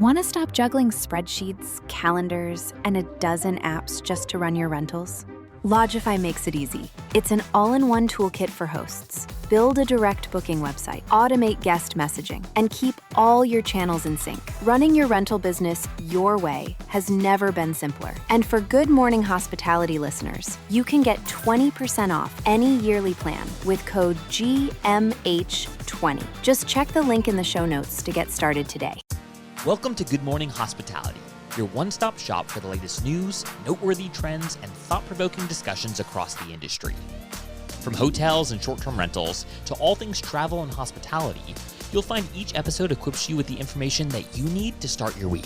Want to stop juggling spreadsheets, calendars, and a dozen apps just to run your rentals? Logify makes it easy. It's an all-in-one toolkit for hosts. Build a direct booking website, automate guest messaging, and keep all your channels in sync. Running your rental business your way has never been simpler. And for Good Morning Hospitality listeners, you can get 20% off any yearly plan with code GMH20. Just check the link in the show notes to get started today. Welcome to Good Morning Hospitality, your one-stop shop for the latest news, noteworthy trends, and thought-provoking discussions across the industry. From hotels and short-term rentals to all things travel and hospitality, you'll find each episode equips you with the information that you need to start your week.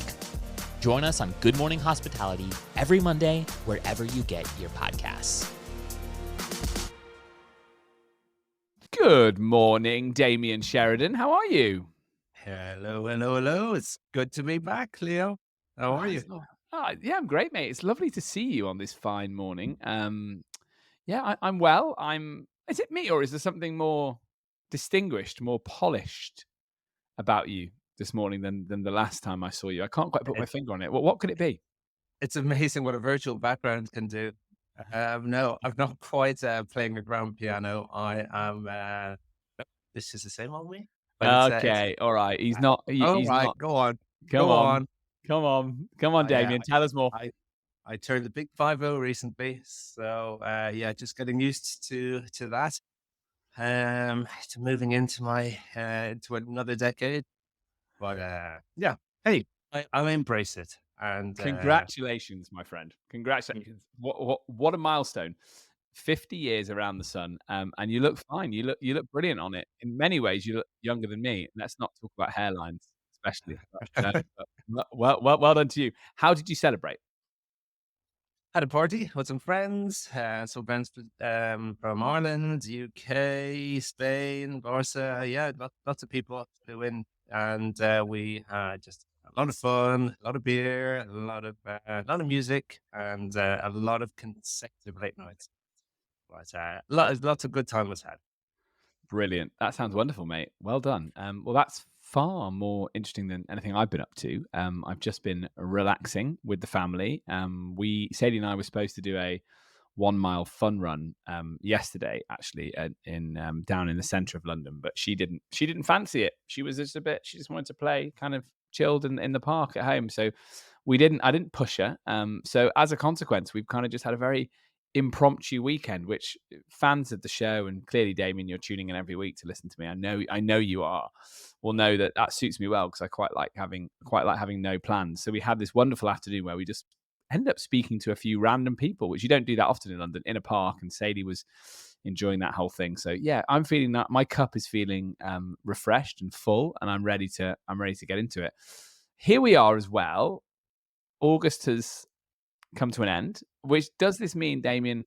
Join us on Good Morning Hospitality every Monday, wherever you get your podcasts. Good morning, Damien Sheridan. How are you? Hello. It's good to be back, Leo. How are you? Yeah, I'm great, mate. It's lovely to see you on this fine morning. I'm well. Is it me, or is there something more distinguished, more polished about you this morning than the last time I saw you? I can't quite put my It, finger on it. What could it be? it's amazing what a virtual background can do. No, I'm not quite playing the grand piano. I am. This is the same old me, but it's. Okay, all right. He's not. All He's right, not. go on, Come go on, on. come on, I, uh, Damien. Tell us more. I turned the big 50 recently, so just getting used to that. To moving into my into another decade. But hey, I'll embrace it. And Congratulations, my friend. Congratulations. What a milestone. 50 years around the sun, and you look fine. You look brilliant on it. In many ways, you look younger than me. Let's not talk about hairlines, especially. Well done to you. How did you celebrate? had a party with some friends. Some friends from Ireland, UK, Spain, Barca. Yeah, lots of people doing, and we had just a lot of fun, a lot of beer, a lot of music, and a lot of consecutive late nights. But lots of good time was had. Brilliant. That sounds wonderful, mate. Well done. Well, that's far more interesting than anything I've been up to. I've just been relaxing with the family. Sadie and I were supposed to do a 1 mile fun run yesterday, actually, in down in the centre of London, but she didn't fancy it. She was just a bit. She just wanted to play, kind of chilled in the park at home. So I didn't push her. So as a consequence, we've kind of just had a very impromptu weekend, which fans of the show, and clearly, Damien, you're tuning in every week to listen to me. I know you are. Will know that suits me well because I quite like having no plans. So we had this wonderful afternoon where we just ended up speaking to a few random people, which you don't do that often in London, in a park. And Sadie was enjoying that whole thing. So yeah, I'm feeling that my cup is feeling refreshed and full, and I'm ready to get into it. Here we are as well. August has come to an end. Which does this mean, Damien,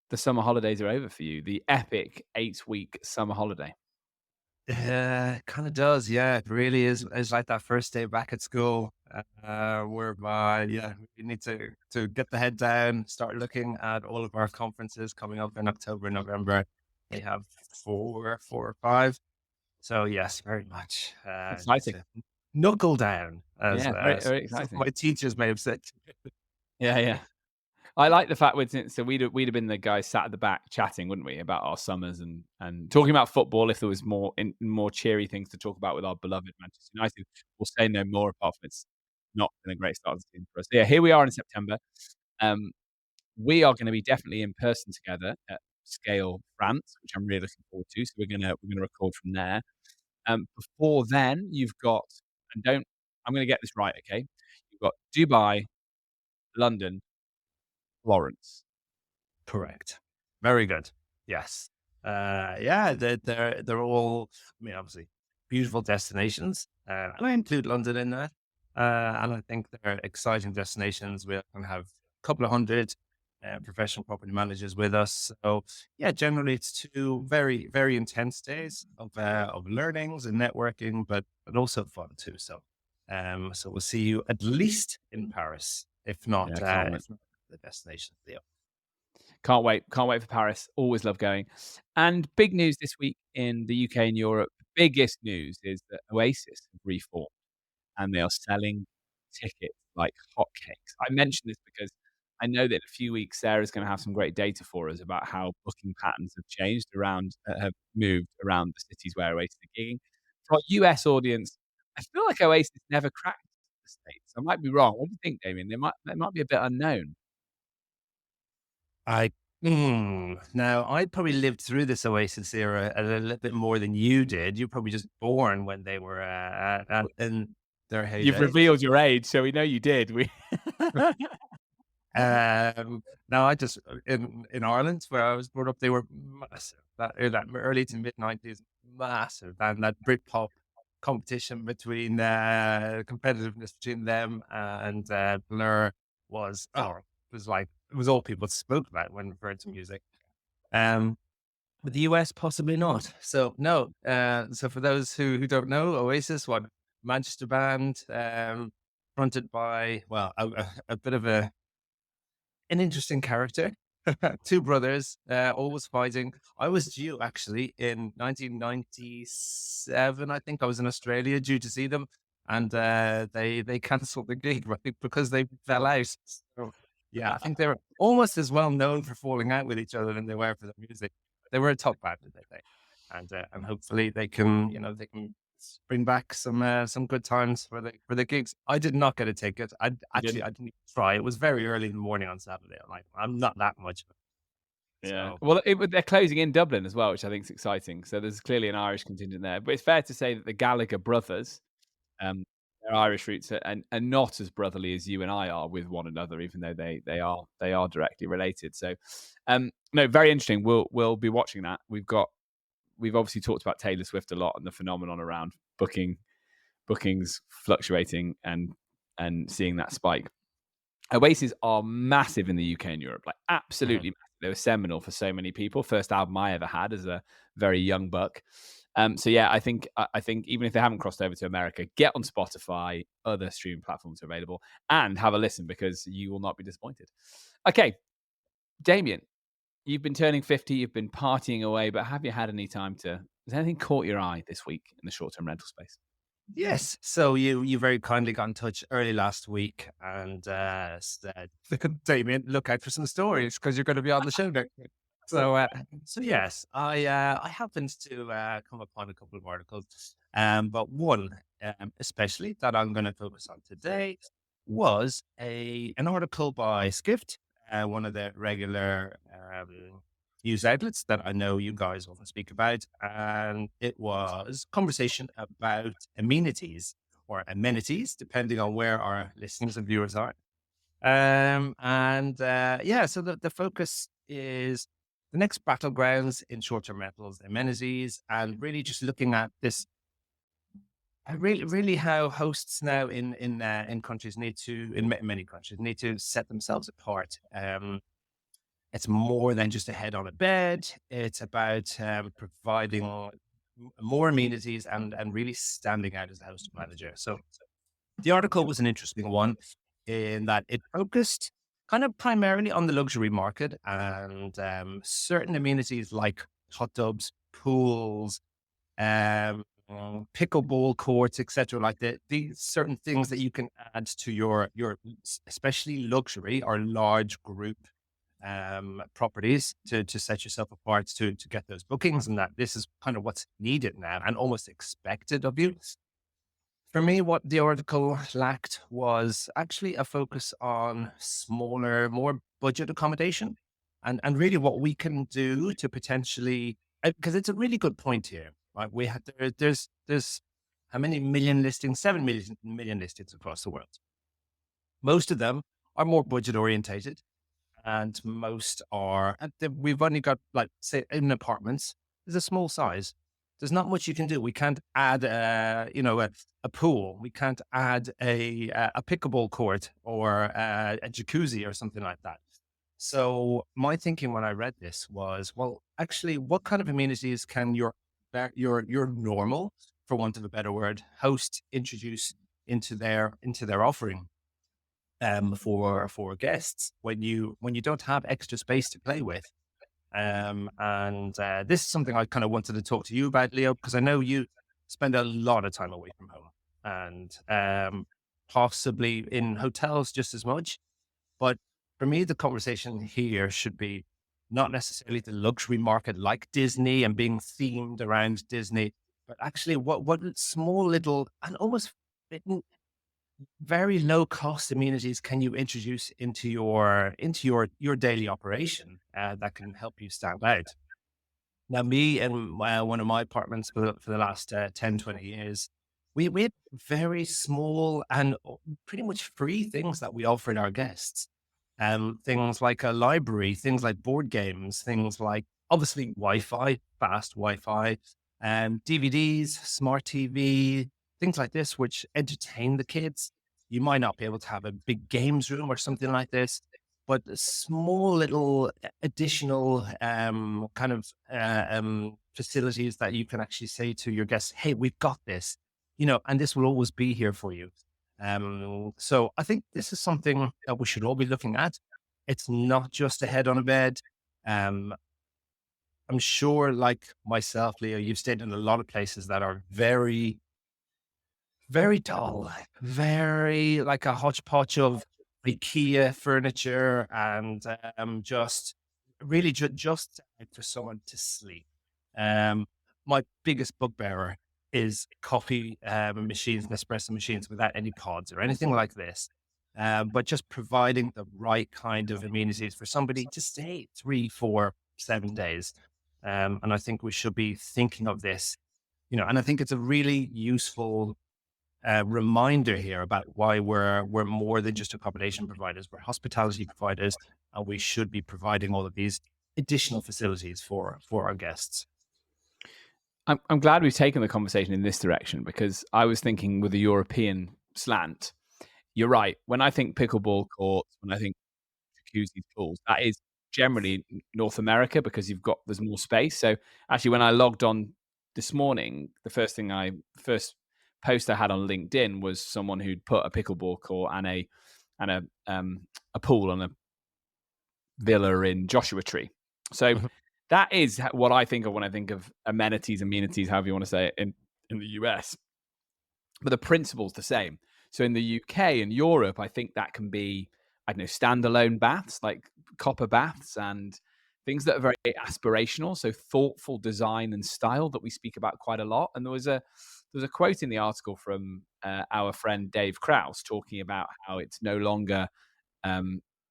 the summer holidays are over for you? The epic 8-week summer holiday. Kind of does, yeah. It really is. It's like that first day back at school, whereby we need to get the head down, start looking at all of our conferences coming up in October, November. We have four or five. So yes, very much Exciting. to knuckle down, as Yeah, very, very some of exciting. my teachers may have said. Yeah. I like the fact we'd have been the guys sat at the back chatting, wouldn't we, about our summers and talking about football if there was more cheery things to talk about with our beloved Manchester United. We'll say no more, apart from it's not been a great start of the season for us. So yeah, here we are in September. We are going to be definitely in person together at Scale France, which I'm really looking forward to. So we're gonna record from there. Before then, you've got I'm going to get this right, okay? You've got Dubai, London, Florence. Correct. Very good. Yes. They're all, I mean, obviously beautiful destinations, and I include London in that. And I think they're exciting destinations. We're going to have a couple of hundred professional property managers with us. So yeah, generally it's 2 very, very intense days of learnings and networking, but also fun too. So we'll see you at least in Paris, if not, Yeah, if not the destination, Leo. can't wait for Paris. Always love going. And big news this week in the UK and Europe. Biggest news is that Oasis have reformed. and they are selling tickets like hotcakes. I mention this because I know that in a few weeks, Sarah's going to have some great data for us about how booking patterns have changed around, have moved around the cities where Oasis are gigging. For our US audience, I feel like Oasis never cracked the States. I might be wrong. What do you think, Damien? They might be a bit unknown. Now, I probably lived through this Oasis era a little bit more than you did. You're probably just born when they were in their You've heyday. revealed your age, so we know you did. Now, I just in Ireland where I was brought up, they were massive. That early to mid '90s, massive, and that Britpop competition between competitiveness between them and Blur was like it was all people spoke about when referred to music. With the US, possibly not. So no. So for those who don't know, Oasis, what Manchester band, fronted by a bit of an interesting character. Two brothers, always fighting. I was due actually in 1997. I think I was in Australia due to see them, and they cancelled the gig right, because they fell out. So, yeah, I think they were almost as well known for falling out with each other than they were for the music. They were a top band, I think, and hopefully they can bring back some good times for the gigs. I did not get a ticket. I didn't even try. It was very early in the morning on Saturday. I'm not that much. Yeah. So, Well, they're closing in Dublin as well, which I think is exciting. So there's clearly an Irish contingent there. But it's fair to say that the Gallagher brothers, their Irish roots are not as brotherly as you and I are with one another, even though they are directly related. So, no, very interesting. We'll be watching that. We've obviously talked about Taylor Swift a lot and the phenomenon around bookings fluctuating and seeing that spike. Oasis are massive in the UK and Europe, like absolutely massive. They were seminal for so many people. First album I ever had as a very young buck. So yeah, I think even if they haven't crossed over to America, get on Spotify, other streaming platforms are available, and have a listen because you will not be disappointed. Okay, Damien, you've been turning 50, you've been partying away, but have you had any time has anything caught your eye this week in the short-term rental space? yes. So you very kindly got in touch early last week and said, Damien, look out for some stories because you're going to be on the show next week. So yes, I happened to come upon a couple of articles, but one especially that I'm going to focus on today was an article by Skift, one of the regular news outlets that I know you guys often speak about, and it was conversation about amenities or amenities, depending on where our listeners and viewers are. So the focus is the next battlegrounds in short-term rentals, amenities, and really just looking at this. Really, how hosts now in countries in many countries need to set themselves apart. It's more than just a head on a bed. It's about providing more amenities and really standing out as the host manager. So the article was an interesting one in that it focused kind of primarily on the luxury market and certain amenities like hot tubs, pools, pickleball courts, etc. Like these certain things that you can add to your especially luxury or large group properties to set yourself apart to get those bookings, and that this is kind of what's needed now and almost expected of you. For me, what the article lacked was actually a focus on smaller, more budget accommodation and really what we can do to potentially, because it's a really good point here, right? There's how many million listings? 7 million listings across the world. Most of them are more budget orientated. And most are, we've only got, like, say, in apartments, there's a small size. There's not much you can do. We can't add, a pool. We can't add a pickleball court or a jacuzzi or something like that. So my thinking when I read this was, well, actually, what kind of amenities can your normal, for want of a better word, host introduce into their offering? For guests when you don't have extra space to play with. This is something I kind of wanted to talk to you about, Leo, because I know you spend a lot of time away from home. and possibly in hotels just as much. But for me, the conversation here should be not necessarily the luxury market like Disney and being themed around Disney, but actually what small little and almost very low cost amenities can you introduce into your daily operation that can help you stand out. Now, me and one of my apartments for the last 10, 20 years, we had very small and pretty much free things that we offered our guests. Things like a library, things like board games, things like obviously Wi-Fi, fast Wi-Fi, DVDs, smart TV, things like this, which entertain the kids. You might not be able to have a big games room or something like this, but small little additional facilities that you can actually say to your guests, hey, we've got this, and this will always be here for you. So I think this is something that we should all be looking at. It's not just a head on a bed. I'm sure, like myself, Leo, you've stayed in a lot of places that are very, very dull, very like a hodgepodge of IKEA furniture and just really just for someone to sleep. My biggest bugbearer is coffee machines, Nespresso machines without any pods or anything like this. But just providing the right kind of amenities for somebody to stay 3, 4, 7 days. And I think we should be thinking of this, and I think it's a really useful reminder here about why we're more than just accommodation providers. We're hospitality providers, and we should be providing all of these additional facilities for our guests. I'm glad we've taken the conversation in this direction, because I was thinking with a European slant. You're right. When I think pickleball courts, when I think jacuzzi pools, that is generally North America, because there's more space. So actually, when I logged on this morning, the first post I had on LinkedIn was someone who'd put a pickleball court and a pool on a villa in Joshua Tree. So that is what I think of when I think of amenities, however you want to say it, in the US. But the principle's the same. So in the UK and Europe, I think that can be, I don't know, standalone baths, like copper baths, and things that are very aspirational. So thoughtful design and style that we speak about quite a lot. And there was a quote in the article from our friend Dave Krause talking about how it's no longer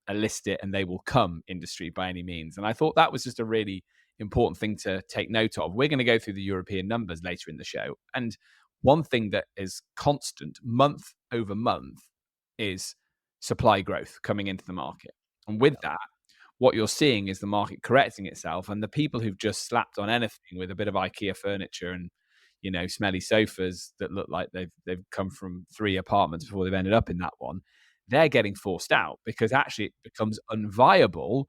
a list it and they will come industry by any means. And I thought that was just a really important thing to take note of. We're going to go through the European numbers later in the show. And one thing that is constant month over month is supply growth coming into the market. And with that, what you're seeing is the market correcting itself, and the people who've just slapped on anything with a bit of IKEA furniture and smelly sofas that look like they've come from 3 apartments before they've ended up in that one, they're getting forced out, because actually it becomes unviable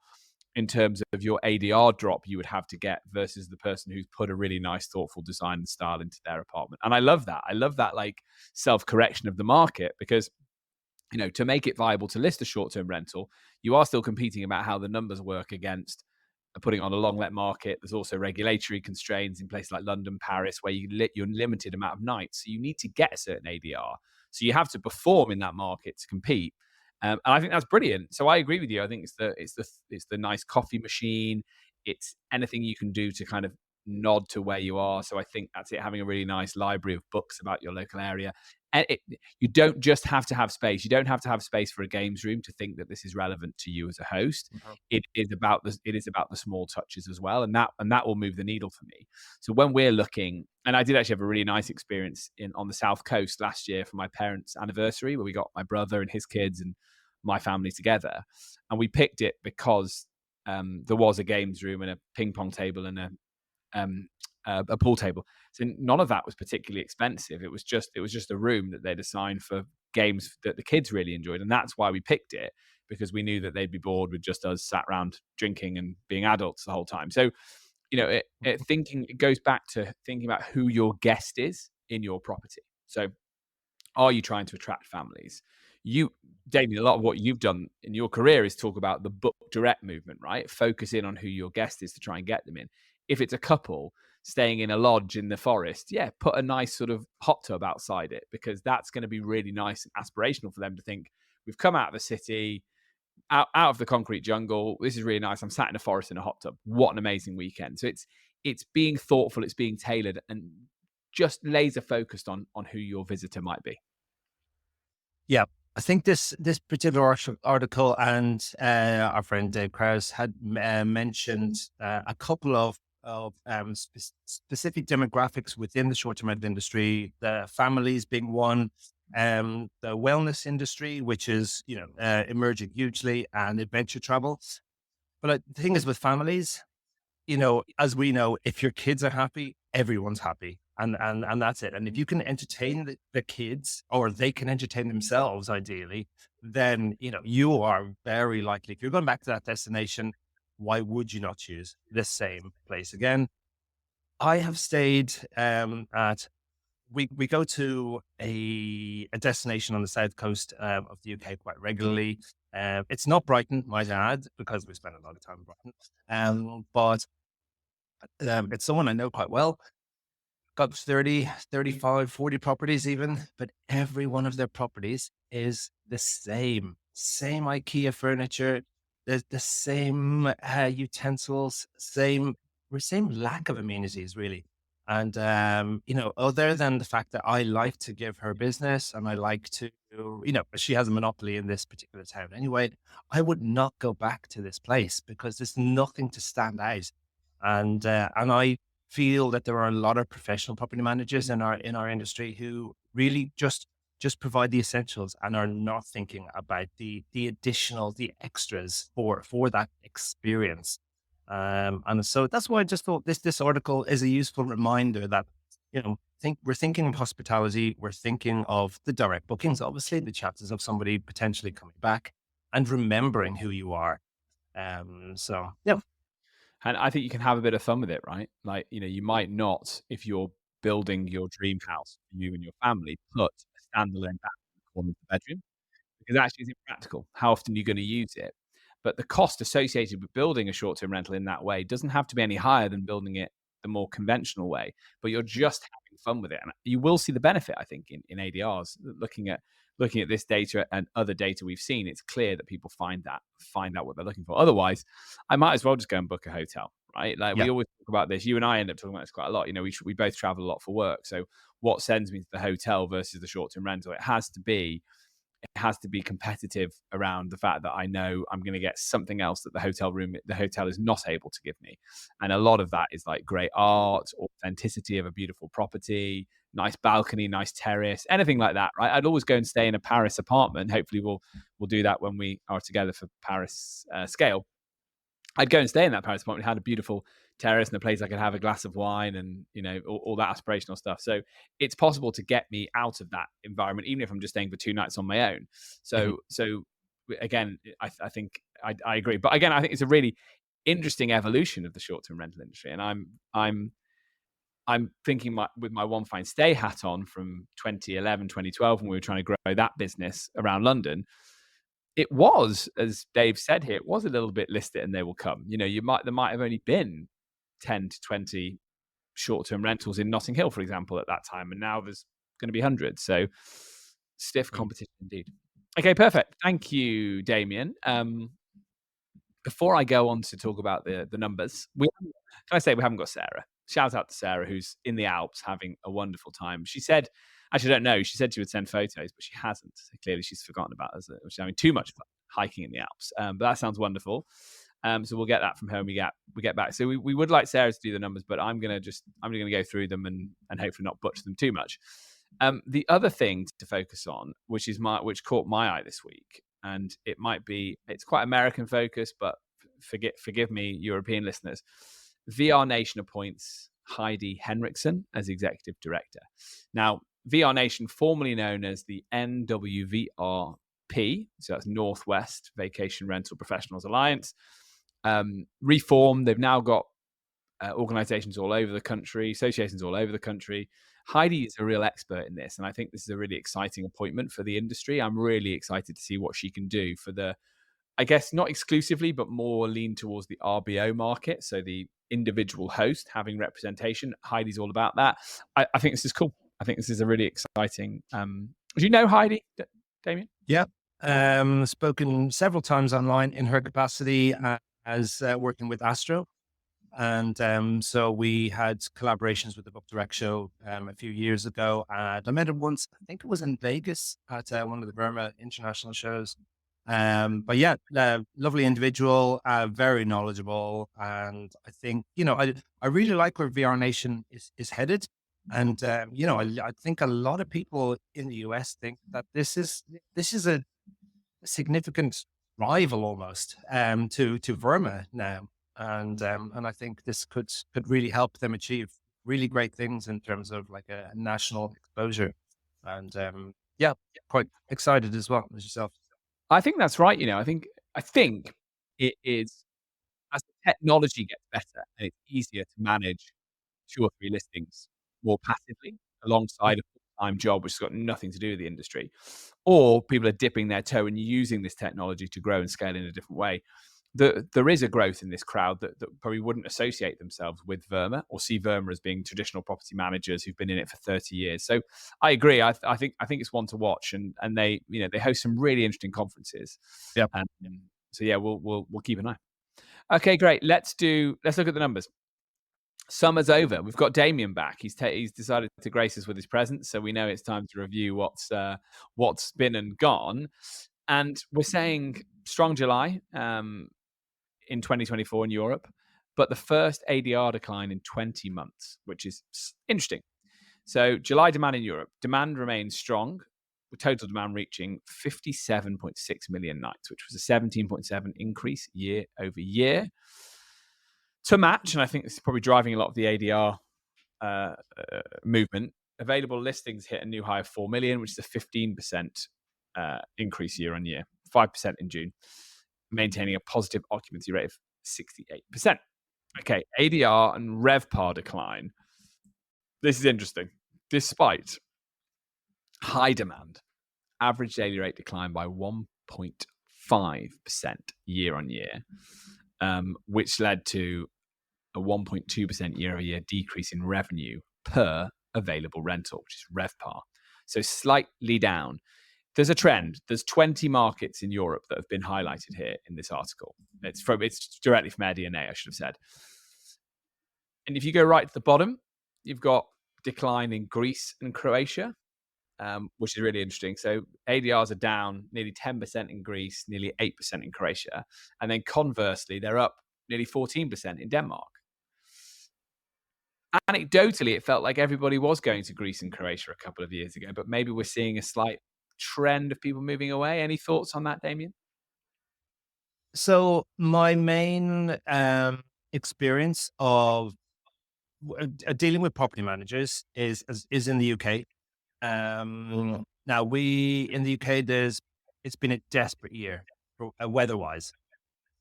in terms of your ADR drop you would have to get versus the person who's put a really nice, thoughtful design and style into their apartment. And I love that. I love that like self-correction of the market, because to make it viable to list a short-term rental, you are still competing about how the numbers work against putting it on a long-let market. There's also regulatory constraints in places like London, Paris, where you're limited amount of nights. So you need to get a certain ADR. So you have to perform in that market to compete. And I think that's brilliant. So I agree with you. I think it's the nice coffee machine. It's anything you can do to kind of nod to where you are. So I think that's it. Having a really nice library of books about your local area. And you don't just have to have space. You don't have to have space for a games room to think that this is relevant to you as a host. Mm-hmm. It is about the small touches as well, and that will move the needle for me. So when we're looking, and I did actually have a really nice experience on the South Coast last year for my parents' anniversary, where we got my brother and his kids and my family together, and we picked it because there was a games room and a ping pong table and a pool table. So none of that was particularly expensive. It was just a room that they'd assigned for games that the kids really enjoyed, and that's why we picked it, because we knew that they'd be bored with just us sat around drinking and being adults the whole time. So it goes back to thinking about who your guest is in your property. So are you trying to attract families? Damien, a lot of what you've done in your career is talk about the book direct movement, right? Focus in on who your guest is to try and get them in. If it's a couple, staying in a lodge in the forest, yeah, put a nice sort of hot tub outside it, because that's going to be really nice and aspirational for them to think, we've come out of the city, out of the concrete jungle. This is really nice. I'm sat in a forest in a hot tub. What an amazing weekend. So it's being thoughtful, it's being tailored, and just laser focused on who your visitor might be. Yeah, I think this particular article and our friend Dave Krause had mentioned a couple of specific demographics within the short-term rental industry. The families being one, the wellness industry, which is emerging hugely, and adventure travel. But the thing is with families, as we know, if your kids are happy, everyone's happy. And that's it. And if you can entertain the kids, or they can entertain themselves, ideally, then, you are very likely, if you're going back to that destination, why would you not choose the same place again? I have stayed we go to a destination on the south coast of the UK quite regularly. It's not Brighton, might I add, because we spend a lot of time in Brighton. But it's someone I know quite well. Got 30, 35, 40 properties even, but every one of their properties is the same IKEA furniture, the same utensils, same lack of amenities, really. And, other than the fact that I like to give her business, and I like to, she has a monopoly in this particular town anyway, I would not go back to this place because there's nothing to stand out. And I feel that there are a lot of professional property managers in our industry who really just provide the essentials and are not thinking about the additional, the extras for that experience. And so that's why I just thought this article is a useful reminder that, we're thinking of hospitality, we're thinking of the direct bookings, obviously, the chances of somebody potentially coming back, and remembering who you are. So, yeah. And I think you can have a bit of fun with it, right? Like, you might not, if you're building your dream house for you and your family, put a standalone bathroom in the corner of the bedroom, because actually it's impractical. How often are you going to use it? But the cost associated with building a short-term rental in that way doesn't have to be any higher than building it the more conventional way, but you're just having fun with it. And you will see the benefit, I think, in ADRs. Looking at this data and other data we've seen, it's clear that people find out what they're looking for. Otherwise, I might as well just go and book a hotel, right? Like, we always talk about this. You and I end up talking about this quite a lot. We both travel a lot for work. So what sends me to the hotel versus the short-term rental? It has to be competitive around the fact that I know I'm going to get something else that the hotel is not able to give me. And a lot of that is like great art, authenticity of a beautiful property, nice balcony, nice terrace, anything like that, right? I'd always go and stay in a Paris apartment. Hopefully we'll do that when we are together for Paris scale. I'd go and stay in that Paris apartment. It had a beautiful terrace and a place I could have a glass of wine and, all that aspirational stuff. So it's possible to get me out of that environment, even if I'm just staying for 2 nights on my own. So again, I think I agree. But again, I think it's a really interesting evolution of the short-term rental industry. And I'm thinking with my One Fine Stay hat on from 2011, 2012, when we were trying to grow that business around London. It was, as Dave said here, it was a little bit list it and they will come. There might have only been 10 to 20 short-term rentals in Notting Hill, for example, at that time. And now there's going to be hundreds. So stiff competition indeed. Okay, perfect. Thank you, Damien. Before I go on to talk about the numbers, we haven't got Sarah. Shout out to Sarah, who's in the Alps having a wonderful time. She said, actually, I don't know. She said she would send photos, but she hasn't. So clearly, she's forgotten about us. She's having too much fun hiking in the Alps. But that sounds wonderful. So we'll get that from her when we get back. So we would like Sarah to do the numbers, but I'm gonna go through them and hopefully not butcher them too much. The other thing to focus on, which caught my eye this week, and it's quite American focused, but forgive me, European listeners. VR Nation appoints Heidi Henriksen as executive director. Now, VR Nation, formerly known as the NWVRP, so that's Northwest Vacation Rental Professionals Alliance, reformed. They've now got organizations all over the country, associations all over the country. Heidi is a real expert in this, and I think this is a really exciting appointment for the industry. I'm really excited to see what she can do for the I guess not exclusively, but more lean towards the RBO market. So the individual host having representation. Heidi's all about that. I think this is cool. I think this is a really exciting. Do you know Heidi, Damien? Yeah. Spoken several times online in her capacity as working with Astro. And so we had collaborations with the Book Direct show a few years ago. And I met him once, I think it was in Vegas at one of the Burma international shows. But yeah, lovely individual, very knowledgeable. And I think, I really like where VR Nation is headed. And, I think a lot of people in the US think that this is a significant rival almost to Verma now. And I think this could really help them achieve really great things in terms of like a national exposure. And yeah, quite excited as well as yourself. I think that's right. I think it is, as the technology gets better and it's easier to manage 2 or 3 listings more passively alongside a full-time job, which has got nothing to do with the industry, or people are dipping their toe and using this technology to grow and scale in a different way. There is a growth in this crowd that probably wouldn't associate themselves with Verma or see Verma as being traditional property managers who've been in it for 30 years. So I agree. I think it's one to watch, and they they host some really interesting conferences. Yeah. So yeah, we'll keep an eye. Okay, great. Let's look at the numbers. Summer's over. We've got Damien back. He's decided to grace us with his presence, so we know it's time to review what's been and gone. And we're saying strong July in 2024 in Europe, but the first ADR decline in 20 months, which is interesting. So July demand in Europe, demand remains strong, with total demand reaching 57.6 million nights, which was a 17.7 increase year over year. To match, and I think this is probably driving a lot of the ADR movement, available listings hit a new high of 4 million, which is a 15% increase year on year, 5% in June, maintaining a positive occupancy rate of 68%. Okay, ADR and RevPAR decline. This is interesting. Despite high demand, average daily rate declined by 1.5% year on year, which led to a 1.2% year over year decrease in revenue per available rental, which is RevPAR. So slightly down. There's a trend. There's 20 markets in Europe that have been highlighted here in this article. It's directly from AirDNA, I should have said. And if you go right to the bottom, you've got decline in Greece and Croatia, which is really interesting. So ADRs are down nearly 10% in Greece, nearly 8% in Croatia. And then conversely, they're up nearly 14% in Denmark. Anecdotally, it felt like everybody was going to Greece and Croatia a couple of years ago, but maybe we're seeing a slight trend of people moving away. Any thoughts on that, Damien? So my main experience of dealing with property managers is in the UK. Now in the UK, it's been a desperate year weather-wise.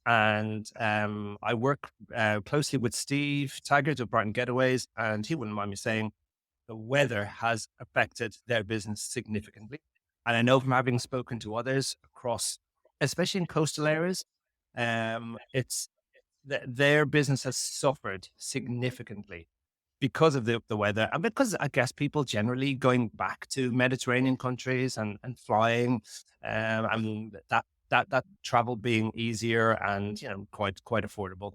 And I work closely with Steve Taggart of Brighton Getaways, and he wouldn't mind me saying the weather has affected their business significantly. And I know from having spoken to others across, especially in coastal areas, it's their business has suffered significantly because of the weather, and because I guess people generally going back to Mediterranean countries and flying, and that travel being easier and quite affordable.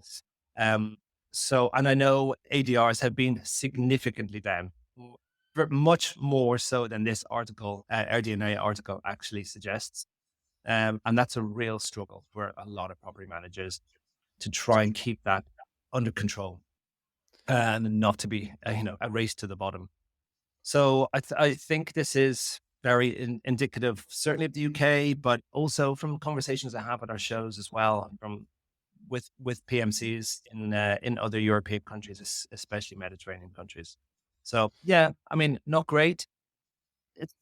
So, and I know ADRs have been significantly down, much more so than this article, AirDNA article actually suggests. And that's a real struggle for a lot of property managers to try and keep that under control and not to be, a race to the bottom. So I think this is very indicative, certainly of the UK, but also from conversations I have at our shows as well, with PMCs in other European countries, especially Mediterranean countries. So yeah, I mean, not great.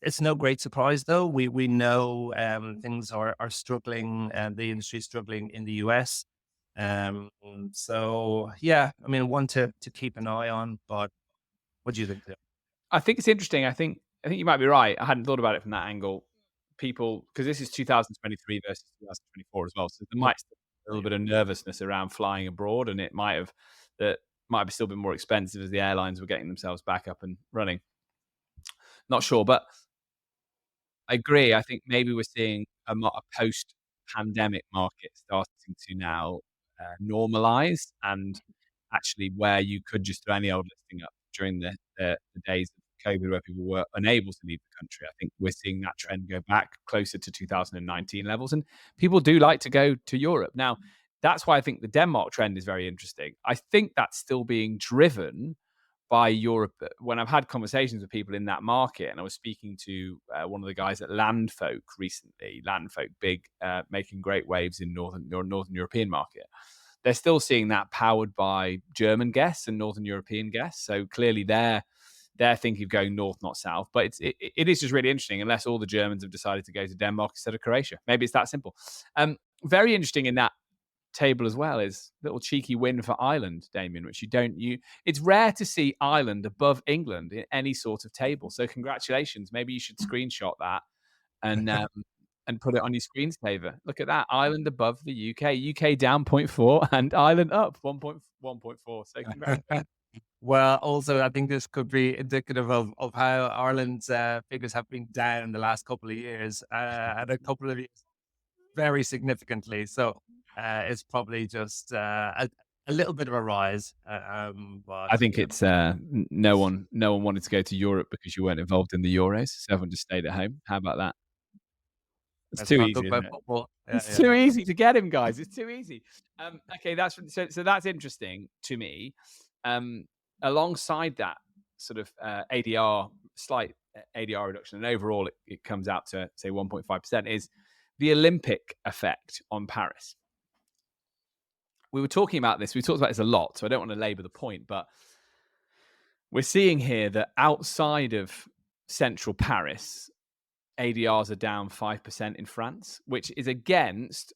It's no great surprise though. We know things are struggling, and the industry is struggling in the US. So yeah, I mean, one to keep an eye on. But what do you think, Theo? I think it's interesting. I think you might be right. I hadn't thought about it from that angle. people, because this is 2023 versus 2024 as well, so there might still be a little bit of nervousness around flying abroad, and it might have still been more expensive as the airlines were getting themselves back up and running. Not sure, but I agree. I think maybe we're seeing a post-pandemic market starting to now normalize, and actually where you could just do any old listing up during the days of COVID where people were unable to leave the country. I think we're seeing that trend go back closer to 2019 levels, and people do like to go to Europe. Now, that's why I think the Denmark trend is very interesting. I think that's still being driven by Europe. When I've had conversations with people in that market, and I was speaking to one of the guys at Landfolk recently, Landfolk, big, making great waves in Northern European market. They're still seeing that powered by German guests and Northern European guests. So clearly they're thinking of going north, not south. But it is just really interesting, unless all the Germans have decided to go to Denmark instead of Croatia. Maybe it's that simple. Very interesting in that table as well is little cheeky win for Ireland, Damien, which it's rare to see Ireland above England in any sort of table. So congratulations. Maybe you should screenshot that and put it on your screensaver. Look at that. Ireland above the UK. UK down 0.4 and Ireland up 1.4. So congratulations. Well, also, I think this could be indicative of how Ireland's figures have been down in the last couple of years, and a couple of years very significantly. So it's probably just a little bit of a rise. But I think it's no one wanted to go to Europe because you weren't involved in the Euros. So everyone just stayed at home. How about that? It's too easy, isn't it? It's too easy to get him, guys. It's too easy. Okay, so that's interesting to me. Alongside that sort of slight ADR reduction, and overall it comes out to say 1.5%, is the Olympic effect on Paris. We were talking about this. We talked about this a lot, so I don't want to labor the point, but we're seeing here that outside of central Paris, ADRs are down 5% in France, which is against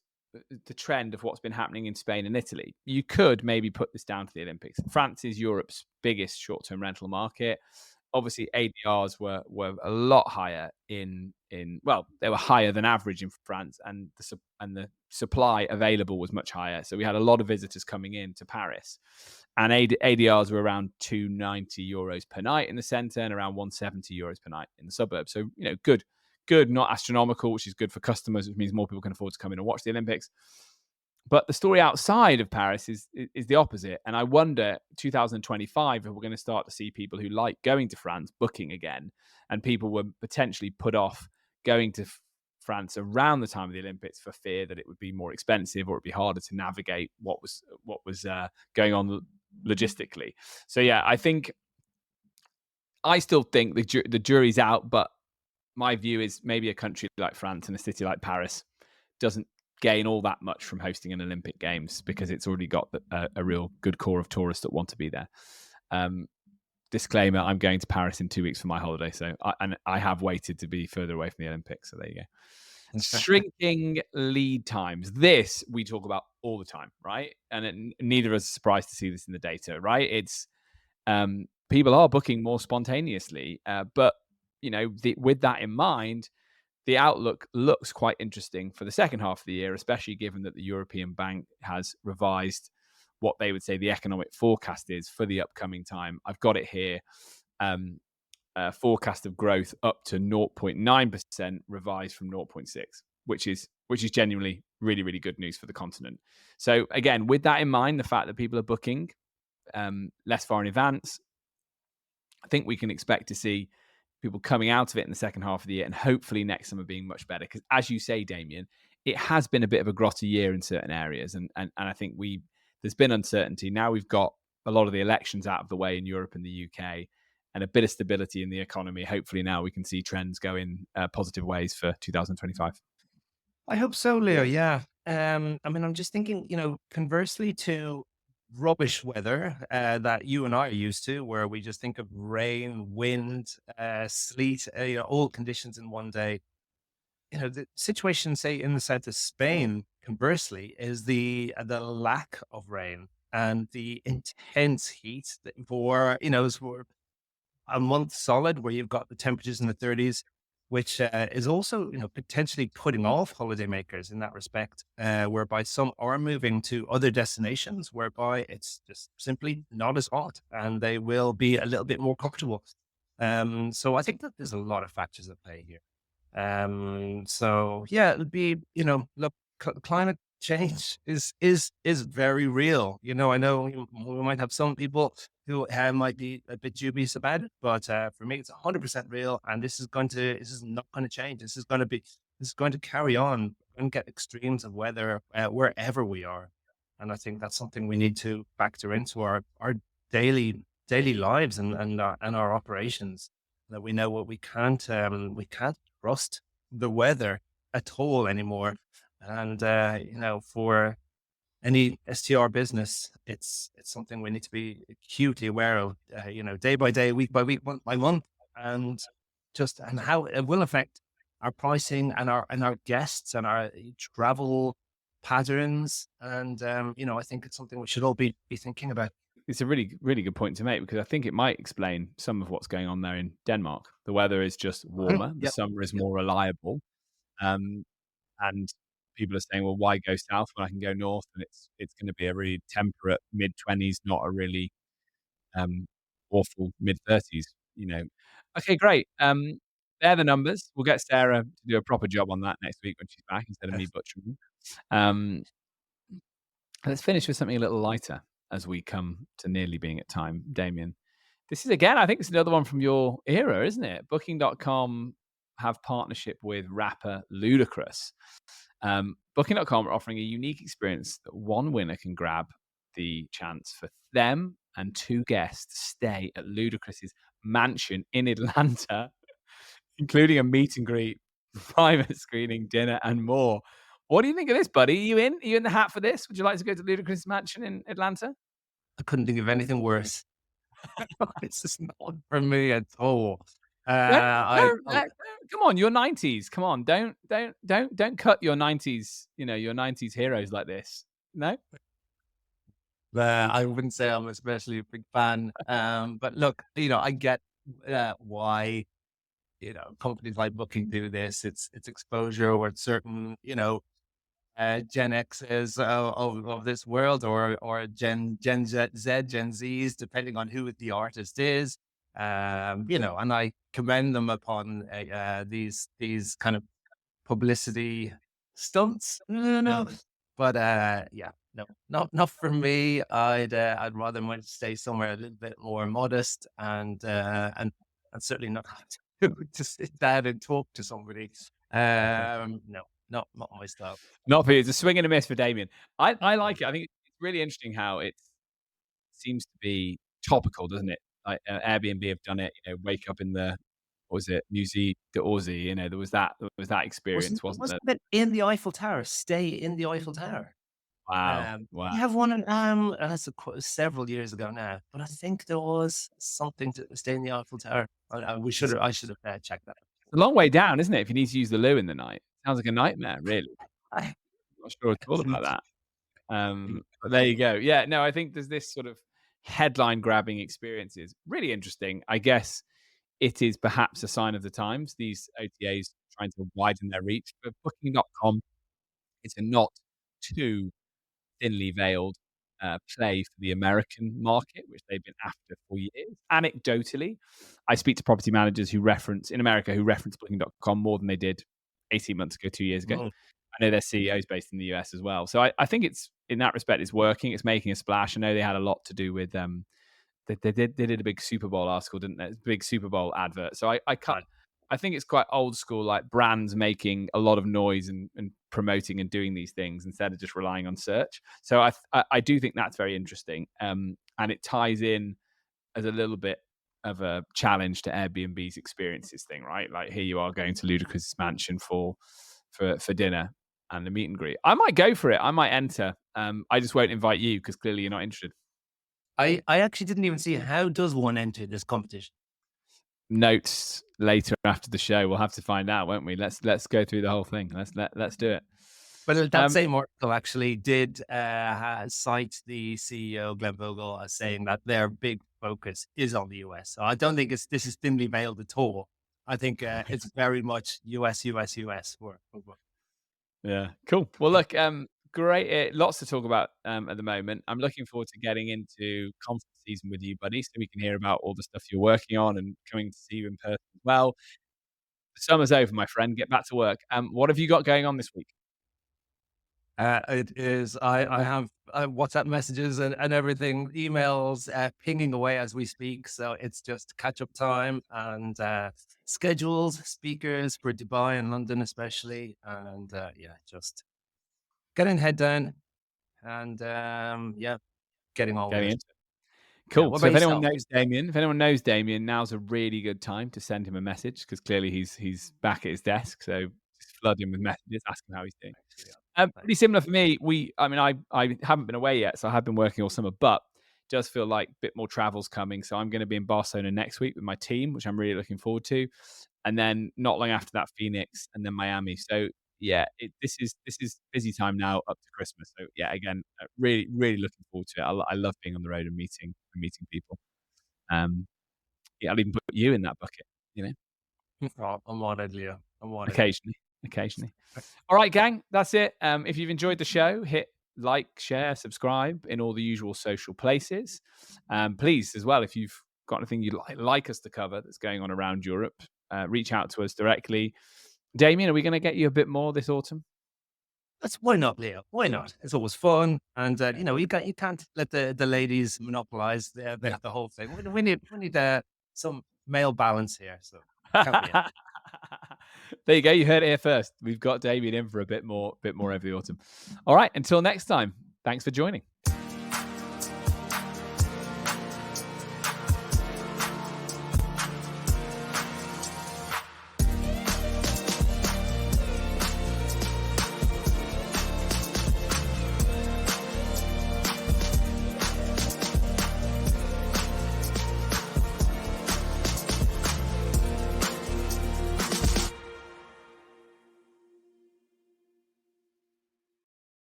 the trend of what's been happening in Spain and Italy. You could maybe put this down to the Olympics. France is Europe's biggest short-term rental market. Obviously, ADRs were a lot higher they were higher than average in France, and the supply available was much higher. So we had a lot of visitors coming in to Paris, and ADRs were around 290 euros per night in the centre and around 170 euros per night in the suburbs. So good, not astronomical, which is good for customers, which means more people can afford to come in and watch the Olympics. But the story outside of Paris is the opposite. And I wonder, 2025, if we're going to start to see people who like going to France booking again, and people were potentially put off going to France around the time of the Olympics for fear that it would be more expensive or it'd be harder to navigate what was going on logistically. So yeah, I still think the jury's out, but my view is maybe a country like France and a city like Paris doesn't gain all that much from hosting an Olympic Games because it's already got a real good core of tourists that want to be there. Disclaimer, I'm going to Paris in 2 weeks for my holiday, so I have waited to be further away from the Olympics, so there you go. Shrinking lead times. This we talk about all the time, right? And neither of us are surprised to see this in the data, right? It's people are booking more spontaneously, but with that in mind, the outlook looks quite interesting for the second half of the year, especially given that the European Bank has revised what they would say the economic forecast is for the upcoming time. I've got it here. Forecast of growth up to 0.9%, revised from 0.6, which is genuinely really, really good news for the continent. So again, with that in mind, the fact that people are booking less far in advance, I think we can expect to see people coming out of it in the second half of the year, and hopefully next summer being much better. Because as you say, Damien, it has been a bit of a grotty year in certain areas, and I think there's been uncertainty. Now we've got a lot of the elections out of the way in Europe and the UK, and a bit of stability in the economy. Hopefully now we can see trends go in positive ways for 2025. I hope so, Leo. Yeah. I'm just thinking, conversely to rubbish weather that you and I are used to, where we just think of rain, wind, sleet, all conditions in one day. The situation, say, in the south of Spain, conversely, is the lack of rain and the intense heat for a month solid, where you've got the temperatures in the 30s. which is also, potentially putting off holidaymakers in that respect, whereby some are moving to other destinations, whereby it's just simply not as hot and they will be a little bit more comfortable. So I think that there's a lot of factors at play here. So yeah, it'll be, look, climate change is very real. I know we might have some people who might be a bit dubious about it, but for me, it's 100% real, and this is not going to change. This is going to carry on and get extremes of weather wherever we are, and I think that's something we need to factor into our daily lives and our operations. That we know what we can't trust the weather at all anymore. And, for any STR business, it's something we need to be acutely aware of, day by day, week by week, month by month, and how it will affect our pricing and our guests and our travel patterns. And, I think it's something we should all be thinking about. It's a really, really good point to make, because I think it might explain some of what's going on there in Denmark. The weather is just warmer. The Yep. summer is more reliable. And people are saying, well, why go south when I can go north? And it's going to be a really temperate mid-20s, not a really awful mid-30s, Okay, great. They're the numbers. We'll get Sarah to do a proper job on that next week when she's back, instead of me butchering them. Let's finish with something a little lighter as we come to nearly being at time, Damien. This is, again, I think it's another one from your era, isn't it? Booking.com have partnership with rapper Ludacris. Booking.com are offering a unique experience that one winner can grab the chance for them and two guests to stay at Ludacris's mansion in Atlanta, including a meet and greet, private screening, dinner, and more. What do you think of this, buddy? Are you in? Are you in the hat for this? Would you like to go to Ludacris' mansion in Atlanta? I couldn't think of anything worse. This is not for me at all. Come on, you're 90s. Come on, don't cut your 90s, your 90s heroes like this. No? I wouldn't say I'm especially a big fan. But look, I get why, companies like Booking do this. It's exposure with certain, Gen X's of this world, or Gen Z, Gen Zs, depending on who the artist is. And I commend them upon these kind of publicity stunts. No. But yeah, no, not for me. I'd rather might stay somewhere a little bit more modest and certainly not have to sit down and talk to somebody. No, not my style. Not for you. It's a swing and a miss for Damien. I like it. I think it's really interesting how it seems to be topical, doesn't it? Like Airbnb have done it. Wake up in the, what was it, Musée d'Orsay? There was that experience, wasn't there? It in the Eiffel Tower? Stay in the Eiffel Tower. Wow. We have one, that's several years ago now, but I think there was something to stay in the Eiffel Tower. I should have checked that. It's a long way down, isn't it? If you need to use the loo in the night, sounds like a nightmare, really. I'm not sure at all about that. But there you go. Yeah, no, I think there's this sort of headline grabbing experiences. Really interesting. I guess it is perhaps a sign of the times. These OTAs trying to widen their reach. But Booking.com, it's a not too thinly veiled play for the American market, which they've been after for years. Anecdotally, I speak to property managers in America who reference Booking.com more than they did 18 months ago, 2 years ago. Oh. I know their CEO is based in the US as well. So I think it's, in that respect, it's working. It's making a splash. I know they had a lot to do with they did a big Super Bowl article, didn't they? Big Super Bowl advert. So I think it's quite old school, like brands making a lot of noise and promoting and doing these things instead of just relying on search. So I do think that's very interesting. And it ties in as a little bit of a challenge to Airbnb's experiences thing, right? Like, here you are going to Ludacris' mansion for dinner and the meet and greet. I might go for it. I might enter. I just won't invite you because clearly you're not interested. I actually didn't even see, how does one enter this competition? Notes later after the show. We'll have to find out, won't we? Let's go through the whole thing. Let's do it. But that same article actually did cite the CEO Glenn Vogel as saying that their big focus is on the US. So I don't think this is thinly veiled at all. I think it's very much US. Yeah, cool. Well, look, great. Lots to talk about at the moment. I'm looking forward to getting into conference season with you, buddy, so we can hear about all the stuff you're working on and coming to see you in person as well. The summer's over, my friend. Get back to work. What have you got going on this week? It is. I have WhatsApp messages and everything, emails pinging away as we speak. So it's just catch up time and schedules, speakers for Dubai and London especially, and just getting head down and getting on with Getting it. into it. Cool. What So about if anyone yourself? knows Damien, now's a really good time to send him a message because clearly he's back at his desk. So just flood him with messages, ask him how he's doing. Pretty similar for me. I haven't been away yet, so I have been working all summer, but it does feel like a bit more travel's coming. So I'm going to be in Barcelona next week with my team, which I'm really looking forward to. And then not long after that, Phoenix, and then Miami. So yeah, this is busy time now up to Christmas. So yeah, again, really looking forward to it. I love being on the road and meeting people. Yeah, I'll even put you in that bucket. You know, Oh, I'm on it, Leo. I'm on it. Occasionally. All right, gang, that's it. If you've enjoyed the show, hit like, share, subscribe in all the usual social places. Please, as well, if you've got anything you'd like us to cover that's going on around Europe, reach out to us directly. Damien, are we going to get you a bit more this autumn? Why not, Leo? Why not? It's always fun, and you can't let the ladies monopolize the whole thing. We need some male balance here. So count me in. There you go. You heard it here first. We've got Damien in for a bit more over the autumn. All right. Until next time. Thanks for joining.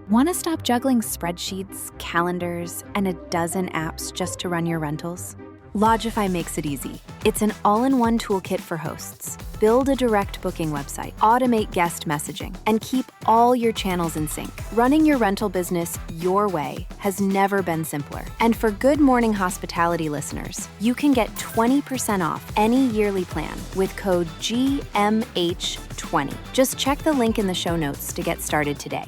Want to stop juggling spreadsheets, calendars, and a dozen apps just to run your rentals? Lodgify makes it easy. It's an all-in-one toolkit for hosts. Build a direct booking website, automate guest messaging, and keep all your channels in sync. Running your rental business your way has never been simpler. And for Good Morning Hospitality listeners, you can get 20% off any yearly plan with code GMH20. Just check the link in the show notes to get started today.